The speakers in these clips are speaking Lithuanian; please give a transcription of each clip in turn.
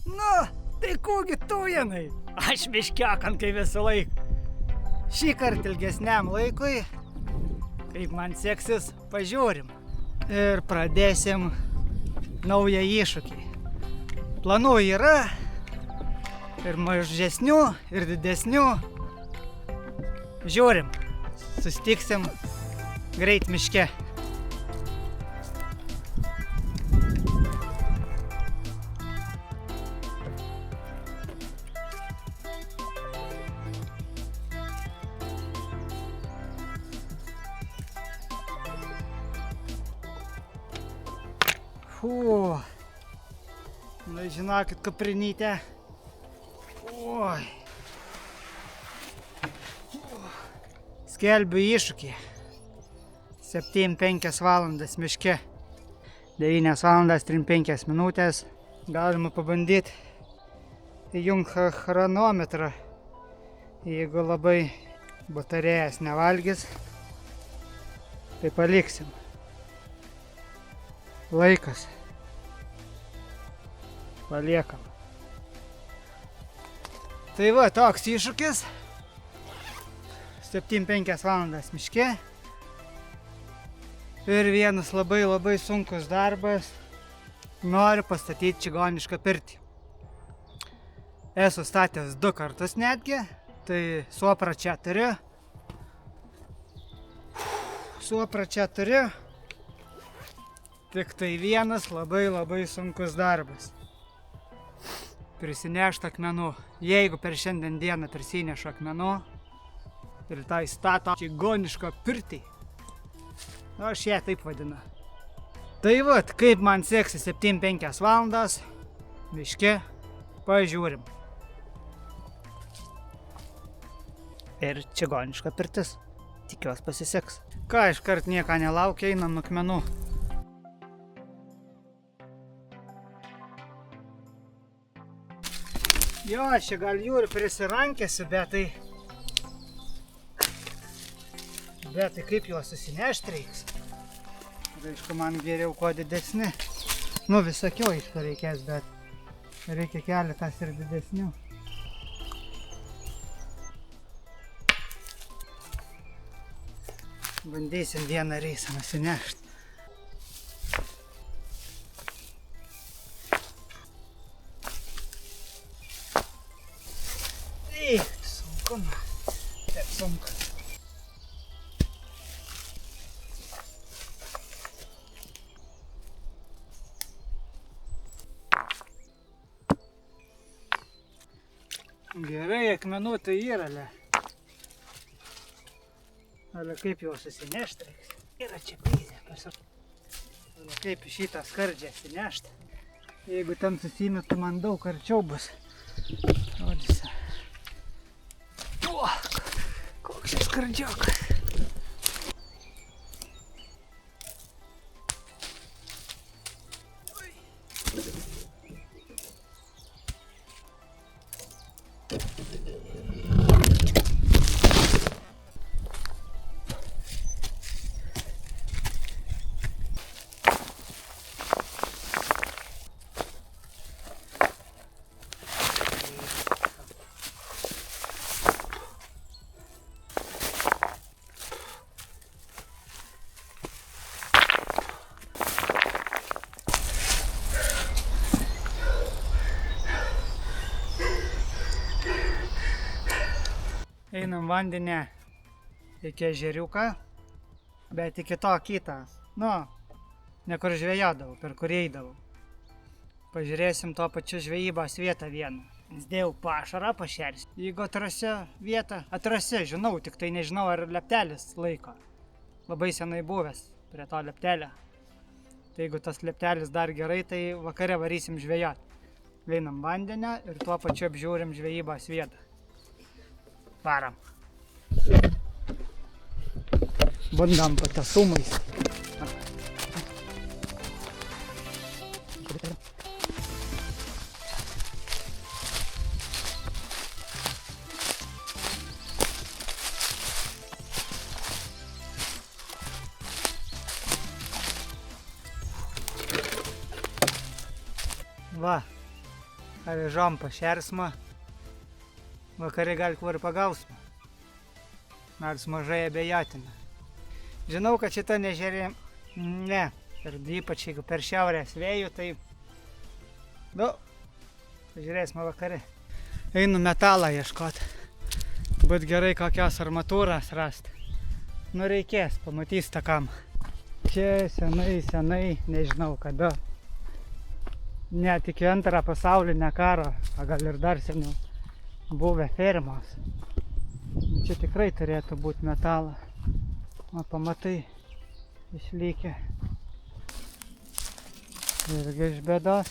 Nu, tai kogi tu, Janai? Aš miškekankai visą laiką. Šį kartą ilgesniam laikui, kaip man seksis, pažiūrim. Ir pradėsim naują iššūkį. Planų yra ir mažesnių, ir didesnių. Žiūrim, susitiksim greit miške. Nu, žinokit, kaprinytė. Oi. Skelbiu iššūkį. 7-5 valandas miške. 9 valandas 3-5 minutės. Galima pabandyti įjungti chronometrą. Jeigu labai batarėjas nevalgys, tai paliksim. Laikas. Paliekam. Tai va, toks iššūkis. 7-5 valandas miške. Ir vienas labai sunkus darbas. Noriu pastatyti čigonišką pirtį. Esu statęs 2 kartus netgi. Tai suoprą čia turiu. Tik tai vienas labai sunkus darbas. Prisinešti akmenų. Jeigu per šiandien dieną prisinešu akmenų ir tai stato čigonišką pirtį. Aš ją taip vadinu. Tai vat, kaip man seksis 7-5 valandas miške, pažiūrim. Ir čigoniška pirtis. Tikiuosi pasiseks. Ką, iškart nieko nelaukia, einam akmenų. Jo, aš čia gal jų ir prisirankėsiu, bet tai kaip juos susinešti reiks. Aišku, man geriau kuo didesni. Nu, visokiau aišku reikės, bet reikia keletas ir didesnių. Bandysim vieną reisą nusinešti. Sunku, taip sunku. Gerai, akmenų tai yra, ale kaip jau susinešti reiks. Yra čia prizė. Ale kaip šitą skardžią sinešti. Jeigu ten susimetu, man daug arčiau bus. Rodys. Koks šis skardžiokas. Einam vandenį iki ežeriuką, bet iki to kitą. Nu, ne kur žvejodavau, per kur eidavau. Pažiūrėsim to pačiu žvejybos vietą vieną. Dėjau pašarą, pašersiu. Jeigu atrasiu vietą, žinau, tik tai nežinau, ar leptelis laiko. Labai senai buvęs prie to leptelio. Tai jeigu tas leptelis dar gerai, tai vakare varysim žvejot. Einam vandenį ir tuo pačiu apžiūrim žvejybos vietą. Varam. Bandam patasumais. Va, avižom pašersma. Vakare gal kur pagausma. Nors mažai abejotina. Žinau, kad šita nežerė, ne, ir ypač jeigu per šiaurės vėjų, tai, pažiūrėsime vakare. Einu metalą ieškoti. Būt gerai kokios armatūros rasti. Reikės, pamatys tą kam. Čia senai, nežinau kada. Net iki antrą pasaulinę karą, o gal ir dar seniau, buvę fermos. Čia tikrai turėtų būti metalo. O pamatai išlikę. Irgi iš bėdos.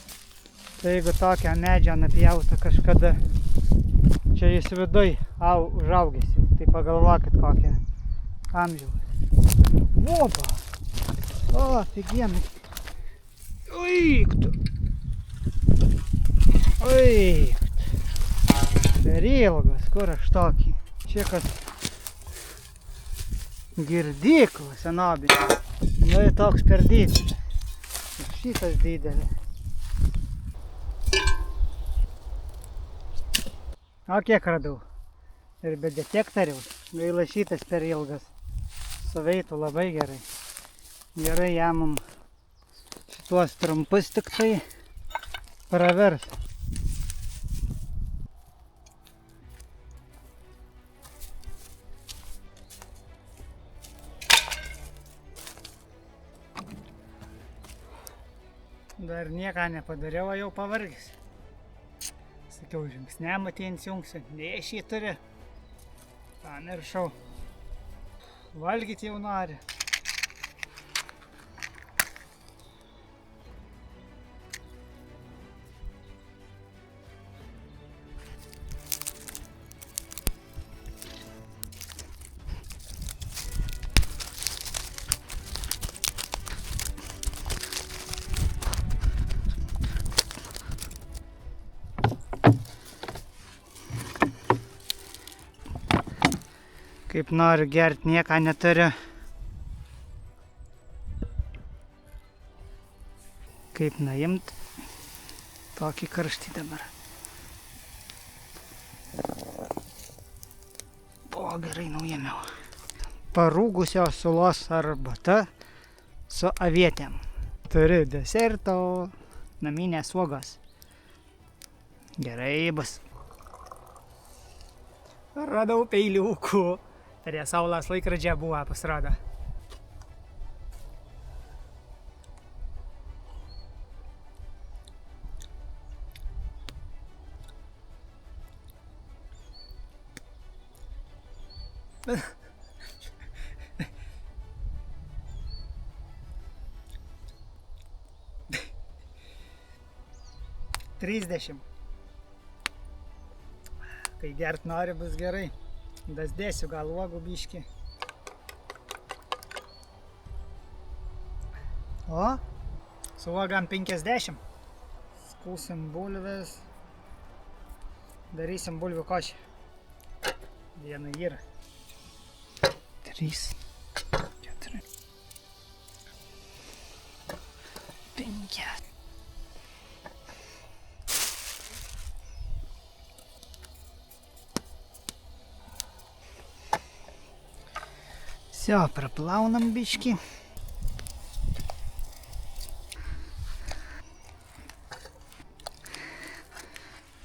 Tai jeigu tokią medžią napjauta kažkada, čia jis viduj užaugęs jau. Tai pagalvokit kokią amžiaus. Opa! O, aфиgenai. Uiktu. Per ilgas, kur aš tokį. Čia kas girdykla senobinė. Ir toks per didelis. Ir šitas didelis. O kiek radau? Ir be detektoriaus. Gaila šitas per ilgas. Suveitų labai gerai. Gerai jam šituos trumpus tik tai pravers. Dar nieką nepadariau, jau pavargęs. Sakiau, žingsnėm ateins jungsiu, nei šį turi. Pamiršau. Valgyti jau nori. Kaip noriu gert, nieką neturiu. Kaip nuimt tokį karštį dabar. O, gerai nuėmiau. Parūgusios sulos arbata su avietėm. Turiu deserto, naminės uogos. Gerai bus. Radau peiliukų. Prie saulės laikrodžio buvo pasirodo. $30. Kai gert nori, bus gerai. Dasdėsiu gal uogų biškį. O, su uogam 50. Skūsim bulves. Darysim bulvių košę. Viena yra. 3, 4, 5. Все, praplaunam biškį.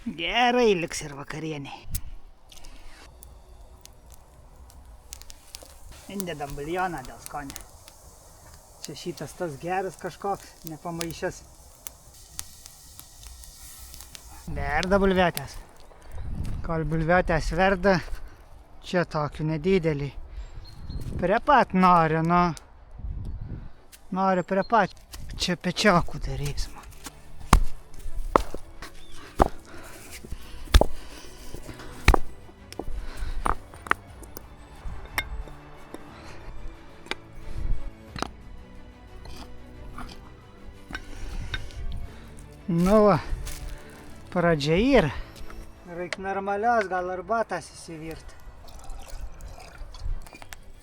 Gerai liks ir vakarieniai. Įdedam buljoną dėl skonio. Čia šitas tas geras kažkoks, nepamaišęs. Verda bulvietės. Kol bulvietės verda, čia tokių nedidelį. Prie pat noriu, noriu prie pat. Čia pečiakų darysim. Nu va, pradžia yra. Reik normalios gal arbatas įsivirti.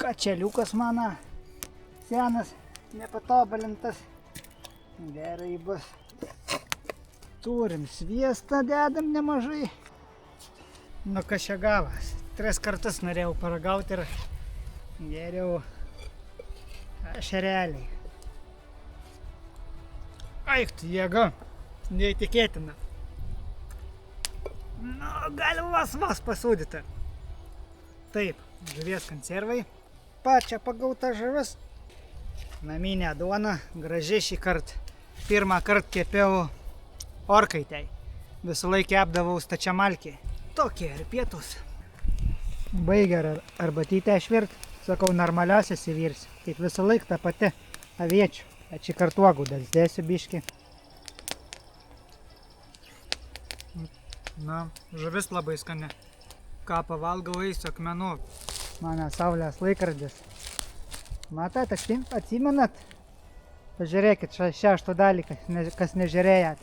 Kačeliukas mano, senas, nepatobulintas. Gerai bus. Turim sviestą, dedam nemažai. Nu kas čia gavas. 3 kartus norėjau paragauti ir geriau šereliai. Aik tu jėga, neįtikėtina. Nu, gali vos pasūdyti. Taip, žuvies konservai. Pačia pagauta žuvis. Naminė duona, graži šį kartą. Pirmą kartą kepiau orkaitei. Visą laiką kepdavau stačiamalkį. Tokie ir pietus. Baigė arbatytę švirt. Sakau, normaliausias įvirsiu. Kaip visą laiką ta pati aviečių. Bet šį kartą uogų dėsiu biškį. Na, žuvis labai skani. Ką pavalgau, eisiu akmenų. Mano saulės laikrodis. Matot, atsimenat? Pažiūrėkit, 6 dalį, kas nežiūrėjot.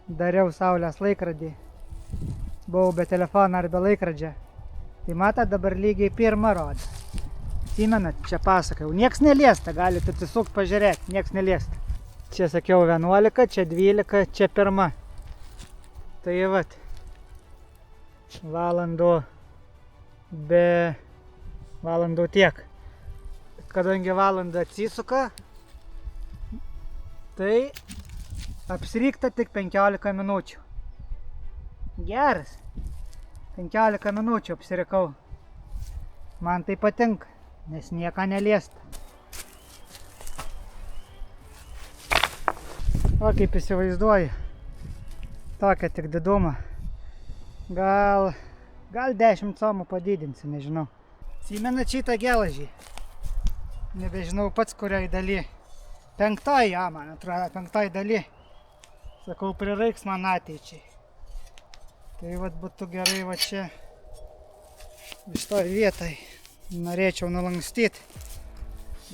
Dariau saulės laikrodį. Buvau be telefono ar be laikrodžio. Tai matot, dabar lygiai 1 rodo. Atsimenat, čia pasakau. Nieks neliesta, galite tiesiog pažiūrėti. Nieks neliesta. Čia sakiau 11, čia 12, čia 1. Tai vat. Valandų tiek. Kadangi valanda atsisuka, tai apsirikta tik 15 minučių. Geras. 15 minučių apsirikau. Man tai patinka, nes nieko neliesta. O kaip įsivaizduoju, tokia tik didumą. Gal 10 comų padidinsiu, nežinau. Atsimenat šitą geležį? Nebežinau pats kurioj daly. 5, man atrodo, 5 daly. Sakau, prireiks man ateičiai. Tai vat būtų gerai va čia. Šitoj vietai norėčiau nulankstyti.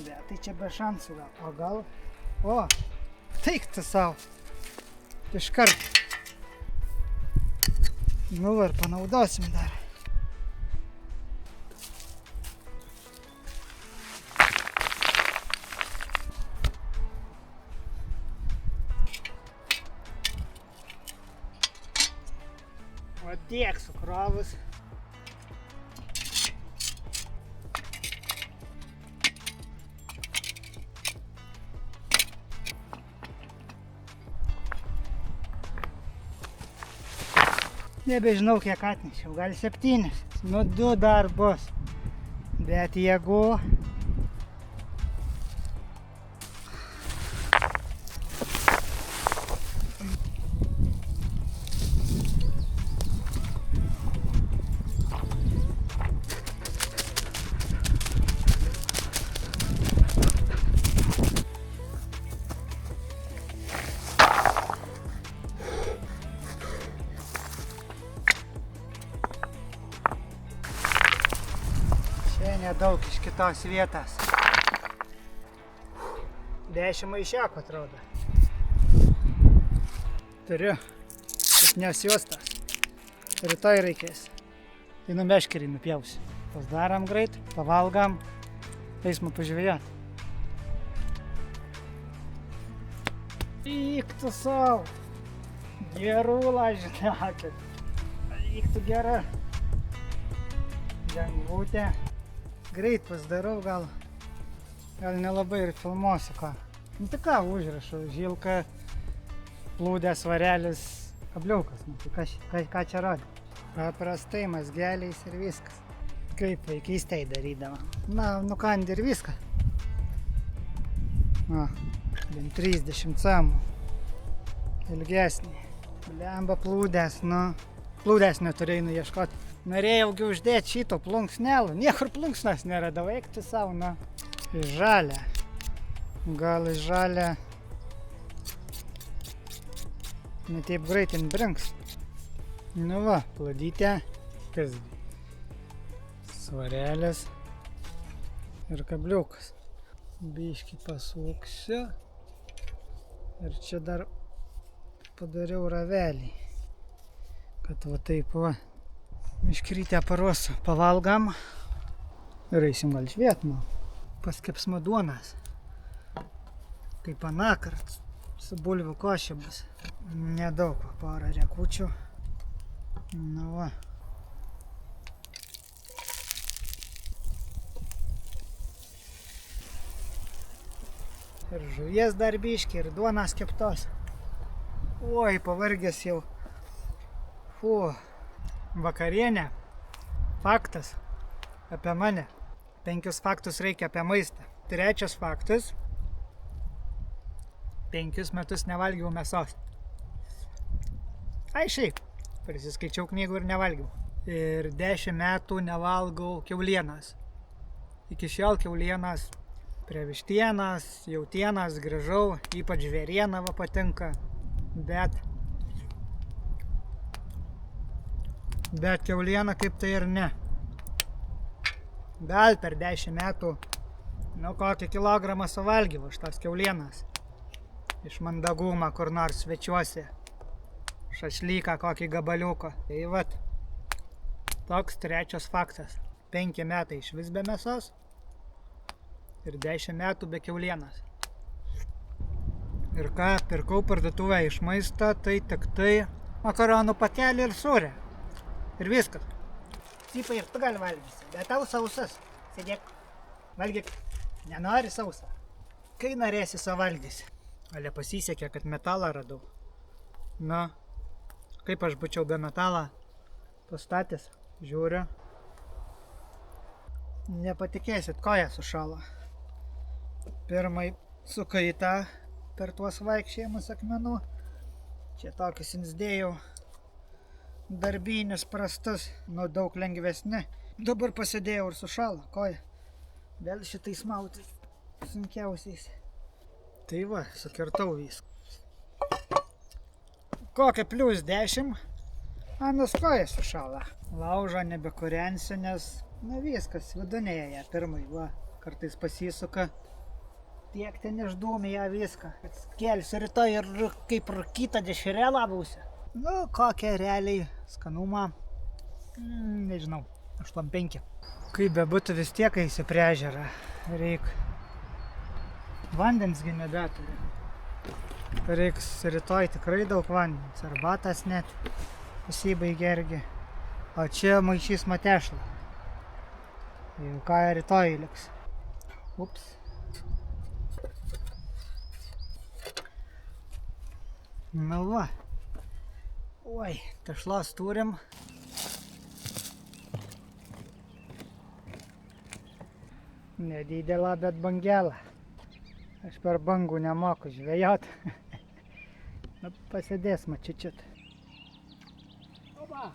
Bet tai čia be šansų gal. O, taik tu savo. Iškart. Nu ir panaudosim dar. O tiek sukrovus. Nebežinau kiek atnešiau, gal 7. Nu 2 dar bus. Bet jeigu... Nedaug iš kitos vietos. 10 maišiakų atrodo. Turiu 7 juostas. Rytoj reikės. Tai numeškerį nupjausiu. Pasidarom greit, pavalgam. Eisime pažvejot. Eik tu savo. Gerula, žinokit. Eik tu gera. Lengvutė. Greit pasidarau, gal nelabai ir filmuosiu ką. Nu tai ką, užrašau, žilka, plūdės, svarelis, kabliukas. Nu tai ką čia rodė? Paprastai mazgeliais ir viskas. Kaip vaikystėj darydama. Na, nukandi ir viską. Na, 30 cm. Ilgesnį. Lemba plūdės, nu. Plūdės neturėjau ieškoti. Norėjau uždėti šito plunksnelų. Niekur plunksnas neradau, eik tu savo, nu. Žalia. Gal žalia. Ne taip greit brinks. Nu va, pladytė. Kas? Svarelis. Ir kabliukas. Biškį pasuksiu. Ir čia dar padariau ravelį. Kad va taip va. Miškrytę paruosiu, pavalgam ir eisim gal žviet, nu. Paskepsime duonas. Kaip anakart. Su bulvių košė bus. Nedaug, porą riekučių. Nu va. Ir žuvies dar biškį, ir duonas keptos. Oi, pavargęs jau. Vakarienė. Faktas apie mane. 5 faktus reikia apie maistą. 3 faktas. 5 metus nevalgiau mėsos. Ai šiaip, prisiskaičiau knygų ir nevalgiau. Ir 10 metų nevalgau kiaulienos. Iki šiol kiaulienos prie vištienos, jautienos grįžau, ypač žvėriena va patinka. Bet kiauliena kaip tai ir ne. Gal per 10 metų, kokį kilogramą suvalgiau iš tos kiaulienos. Iš mandagumą kur nors svečiuose. Šašlyką kokį gabaliuką. Tai vat, toks 3 faktas. 5 metai iš vis be mėsos ir 10 metų be kiaulienos. Ir ką pirkau parduotuvę iš maisto, tai tik tai makaronų pakelį ir sūrį. Ir viskas. Cipai ir tu gali valgysi, bet tau sausas. Sėdėk, valgyk. Nenori sausą. Kai norėsi, savalgysi. Ale pasisekė, kad metalą radau. Na, kaip aš būčiau be metalą pastatęs. Žiūriu. Nepatikėsit, koja sušalo. Pirmai sukaita per tuos vaikščiojimus akmenų. Čia tokius insdėjau darbinius prastus, daug lengvesni. Dabar pasidėjau ir sušalo koja. Vėl šitais mautis sunkiausiais. Tai va, sukirtau viską. Kokia plius 10, anas koja sušala. Laužą nebekurensiu, nes viskas vidunėje pirmai, va, kartais pasisuka. Tiek ten išdūmė ją viską. Kelsiu rytoj ir kaip rūkyta dešrelą būsiu. Kokia realiai skanumą, nežinau, 8,5. Kaip bebūtų vis tiek eisiu prie ežerą. Reik. Vandensgi nebeturiu. Reiks rytoj tikrai daug vandens. Arbatas net pasibaigė irgi. O čia maišys matešlą. Jau ką rytoj liks. Ups. Nu va. Oi, tešlos turim. Nedidelą, bet bangelą. Aš per bangų nemoku žvejot. Pasidės mačičiut. Opa!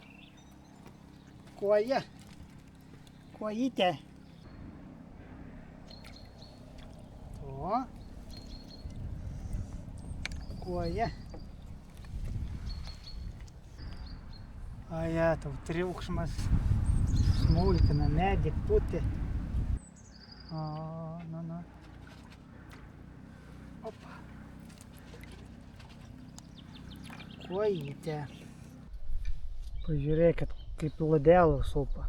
Koja. Kojytė. O. Koja. Aja, tau triukšmas. Smulkina medį, putį. O, nu. Opa. Kojytė. Pažiūrėkit, kaip ladelų supa.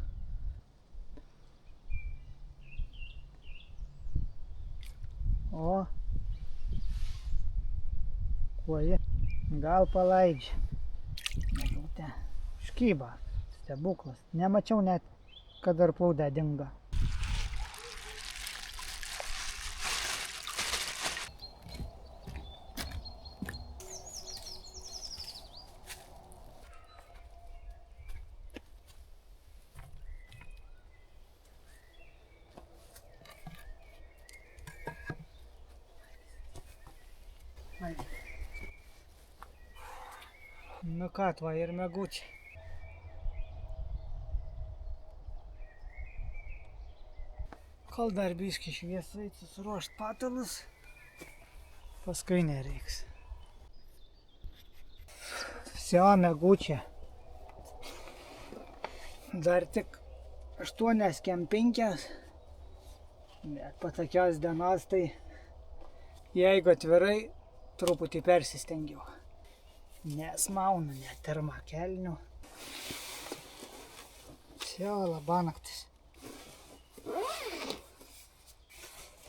O. Koja. Gal palaidžia. Nežinau, škyba. Stebuklas. Nemačiau net, kad dar plūdė dingo. Nu ką, tva ir megučiai. Kol dar biškį šviesai susiruošt patalus, paskui nereiks. Vsio, megučiai. Dar tik 8:05, bet po tokios dienos tai, jeigu atvirai, truputį persistengiau. Nes maunu net termakelnių. Vsio, labanaktis.